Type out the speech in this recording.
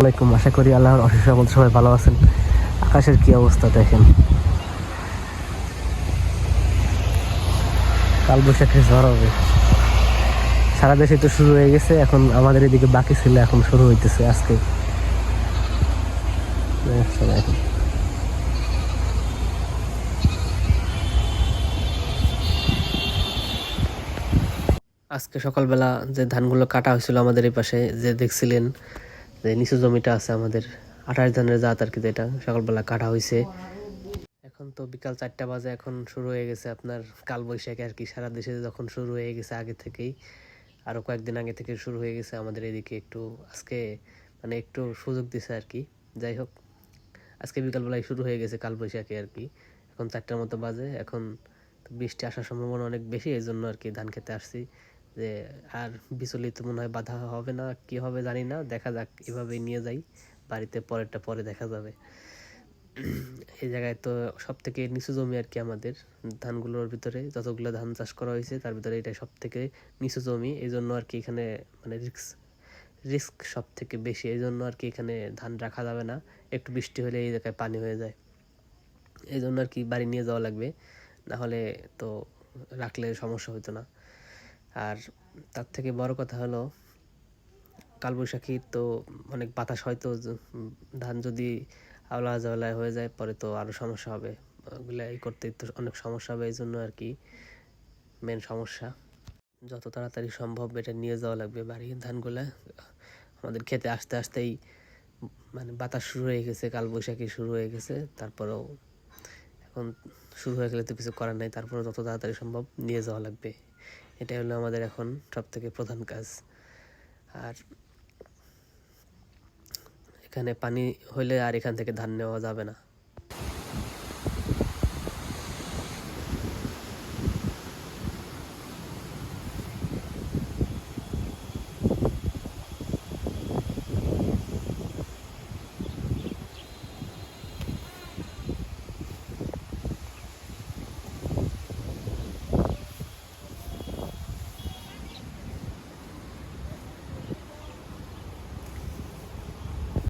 আসসালামাইকুম, আশা করি আল্লাহর অশেষ রহমতে সবাই ভালো আছেন। আকাশের কি অবস্থা দেখেন, কালবৈশাখী ঝড় হবে। সারা দেশে তো শুরু হয়ে গেছে, এখন আমাদের এদিকে বাকি ছিল, এখন শুরু হইতেছে আজকে। দেখেন আজকে সকালবেলা যে ধানগুলো কাটা হয়েছিল আমাদের এই পাশে, যে দেখছিলেন যে নিচু জমিটা আছে আমাদের 28 ধানের জাত আর কি, যেটা সকালবেলা কাটা হয়েছে। এখন তো বিকাল 4টা বাজে, এখন শুরু হয়ে গেছে আপনার কালবৈশাখী আর কি। সারা দেশে যখন শুরু হয়ে গেছে আগে থেকেই, আরও কয়েকদিন আগে থেকে শুরু হয়ে গেছে আমাদের এদিকে। একটু আজকে মানে একটু সুযোগ দিছে আর কি। যাই হোক, আজকে বিকালবেলায় শুরু হয়ে গেছে কালবৈশাখী আর কি। এখন 4টার মতো বাজে, এখন বৃষ্টি আসার সম্ভাবনা অনেক বেশি, এই জন্য আর কি ধান খেতে আসছি। যে আর বিচলিত মনে হয় বাধা হবে না, কি হবে জানি না, দেখা যাক, এভাবেই নিয়ে যাই বাড়িতে, পরেরটা পরে দেখা যাবে। এই জায়গায় তো সব থেকে নিচু জমি আর কি আমাদের, ধানগুলোর ভিতরে যতগুলো ধান চাষ করা হয়েছে তার ভিতরে এটা সব থেকে নিচু জমি, এই জন্য আর কি এখানে মানে রিস্ক সব থেকে বেশি, এই জন্য আর কি এখানে ধান রাখা যাবে না। একটু বৃষ্টি হলে এই জায়গায় পানি হয়ে যায়, এই জন্য আর কি বাড়ি নিয়ে যাওয়া লাগবে, না হলে তো রাখলে সমস্যা হতো না। আর তার থেকে বড় কথা হলো, কালবৈশাখী তো অনেক বাতাস, হয়তো ধান যদি আওলা জাওলায় হয়ে যায় পরে তো আরও সমস্যা হবে, ওগুলো এই করতে তো অনেক সমস্যা হবে, এই জন্য আর কি মেন সমস্যা। যত তাড়াতাড়ি সম্ভব এটা নিয়ে যাওয়া লাগবে বাড়ি ধানগুলা। আমাদের খেতে আসতে আসতেই মানে বাতাস শুরু হয়ে গেছে, কালবৈশাখী শুরু হয়ে গেছে। তারপরেও এখন শুরু হয়ে গেলে তো কিছু করার নাই, তারপরেও যত তাড়াতাড়ি সম্ভব নিয়ে যাওয়া লাগবে, এটাই হলো আমাদের এখন সব থেকে প্রধান কাজ। আর এখানে পানি হলে আর এখান থেকে ধান নেওয়া যাবে না।